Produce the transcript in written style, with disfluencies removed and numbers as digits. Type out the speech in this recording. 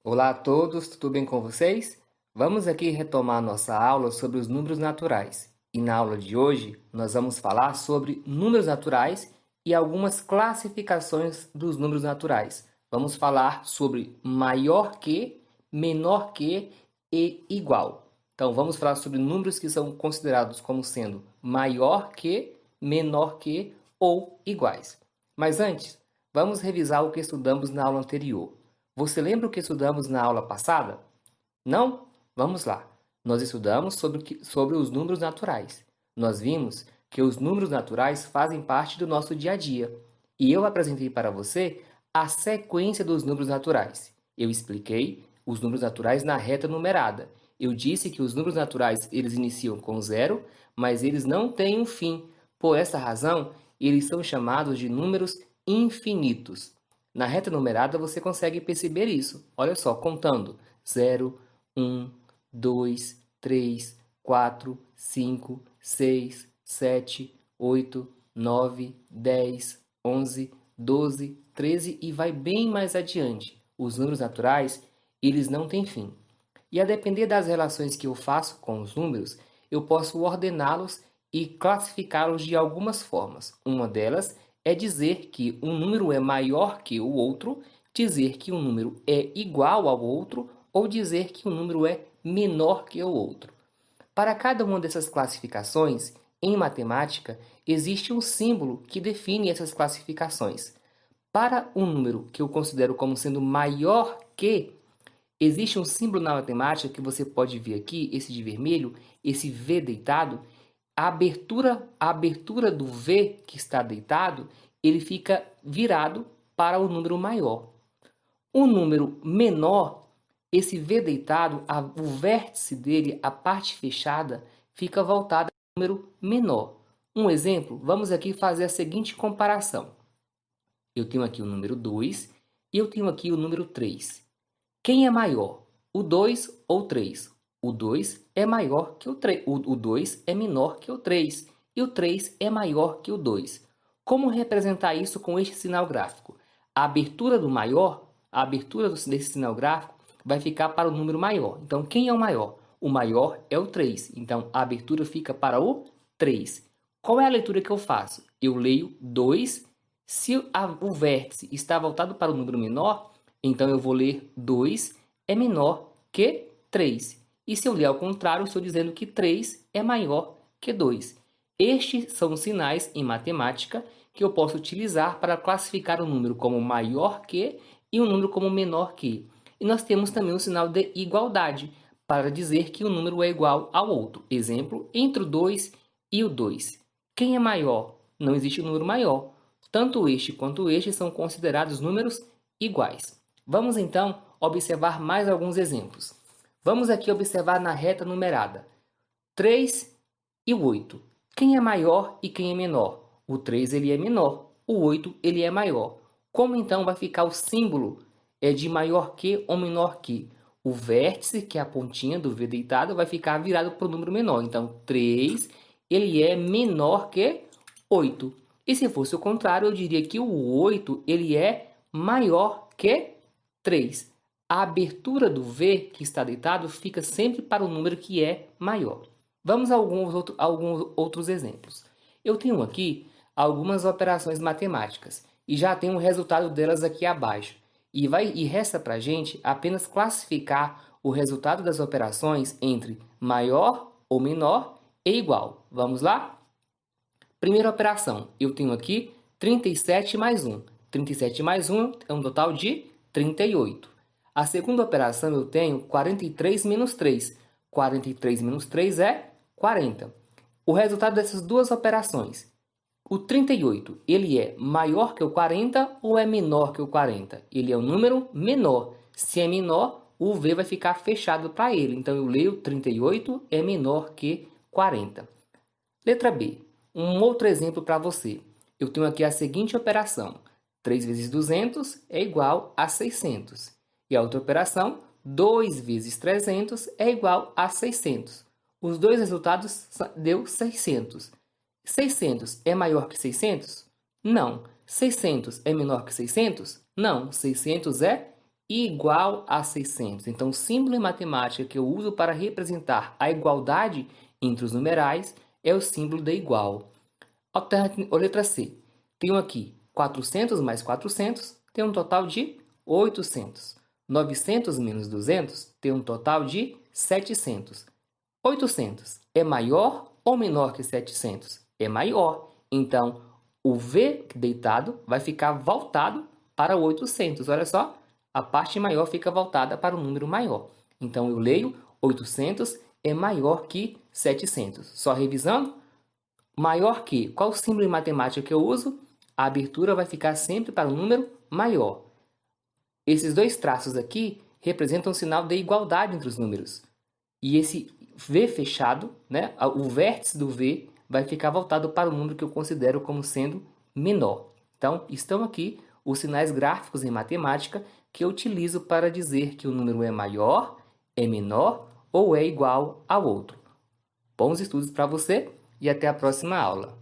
Olá a todos, tudo bem com vocês? Vamos aqui retomar nossa aula sobre os números naturais. E na aula de hoje, nós vamos falar sobre números naturais e algumas classificações dos números naturais. Vamos falar sobre maior que, menor que e igual. Então, vamos falar sobre números que são considerados como sendo maior que, menor que ou iguais. Mas antes, vamos revisar o que estudamos na aula anterior. Você lembra o que estudamos na aula passada? Não? Vamos lá. Nós estudamos sobre os números naturais. Nós vimos que os números naturais fazem parte do nosso dia a dia. E eu apresentei para você a sequência dos números naturais. Eu expliquei os números naturais na reta numerada. Eu disse que os números naturais eles iniciam com zero, mas eles não têm um fim. Por essa razão, eles são chamados de números infinitos. Na reta numerada você consegue perceber isso. Olha só, contando: 0, 1, 2, 3, 4, 5, 6, 7, 8, 9, 10, 11, 12, 13 e vai bem mais adiante. Os números naturais, eles não têm fim. E a depender das relações que eu faço com os números, eu posso ordená-los e classificá-los de algumas formas. Uma delas é dizer que um número é maior que o outro, dizer que um número é igual ao outro ou dizer que um número é menor que o outro. Para cada uma dessas classificações, em matemática, existe um símbolo que define essas classificações. Para um número que eu considero como sendo maior que, existe um símbolo na matemática que você pode ver aqui, esse de vermelho, esse V deitado. A abertura do V que está deitado, ele fica virado para o número maior. O número menor, esse V deitado, o vértice dele, a parte fechada, fica voltada ao número menor. Um exemplo, vamos aqui fazer a seguinte comparação. Eu tenho aqui o número 2 e eu tenho aqui o número 3. Quem é maior, o 2 ou o 3? O 2 é maior que o 3. O 2 é menor que o 3 e o 3 é maior que o 2. Como representar isso com este sinal gráfico? A abertura do maior, a abertura desse sinal gráfico vai ficar para o número maior. Então, quem é o maior? O maior é o 3. Então, a abertura fica para o 3. Qual é a leitura que eu faço? Eu leio 2. Se o vértice está voltado para o número menor, então eu vou ler 2 é menor que 3. E se eu ler ao contrário, estou dizendo que 3 é maior que 2. Estes são os sinais em matemática que eu posso utilizar para classificar um número como maior que e um número como menor que. E nós temos também o sinal de igualdade, para dizer que o número é igual ao outro. Exemplo, entre o 2 e o 2. Quem é maior? Não existe um número maior. Tanto este quanto este são considerados números iguais. Vamos então observar mais alguns exemplos. Vamos aqui observar na reta numerada 3 e o 8. Quem é maior e quem é menor? O 3 ele é menor, o 8 ele é maior. Como então vai ficar o símbolo de maior que ou menor que? O vértice, que é a pontinha do V deitado, vai ficar virado para o número menor. Então, 3 ele é menor que 8. E se fosse o contrário, eu diria que o 8 ele é maior que 3. A abertura do V que está deitado fica sempre para o número que é maior. Vamos a alguns outros exemplos. Eu tenho aqui algumas operações matemáticas e já tenho o resultado delas aqui abaixo. E resta para a gente apenas classificar o resultado das operações entre maior ou menor e igual. Vamos lá? Primeira operação, eu tenho aqui 37 mais 1. 37 mais 1 é um total de 38. A segunda operação eu tenho 43 menos 3. 43 menos 3 é 40. O resultado dessas duas operações, o 38, ele é maior que o 40 ou é menor que o 40? Ele é um número menor. Se é menor, o V vai ficar fechado para ele. Então, eu leio 38 é menor que 40. Letra B. Um outro exemplo para você. Eu tenho aqui a seguinte operação. 3 vezes 200 é igual a 600. E a outra operação, 2 vezes 300 é igual a 600. Os dois resultados deu 600. 600 é maior que 600? Não. 600 é menor que 600? Não. 600 é igual a 600. Então, o símbolo em matemática que eu uso para representar a igualdade entre os numerais é o símbolo de igual. Letra C. Tenho aqui 400 mais 400, tem um total de 800. 900 menos 200 tem um total de 700. 800 é maior ou menor que 700? É maior. Então, o V deitado vai ficar voltado para o 800. Olha só, a parte maior fica voltada para o número maior. Então, eu leio 800 é maior que 700. Só revisando, maior que, qual o símbolo em matemática que eu uso? A abertura vai ficar sempre para o número maior. Esses dois traços aqui representam o sinal de igualdade entre os números. E esse V fechado, né, o vértice do V, vai ficar voltado para o número que eu considero como sendo menor. Então, estão aqui os sinais gráficos em matemática que eu utilizo para dizer que o número é maior, é menor ou é igual ao outro. Bons estudos para você e até a próxima aula.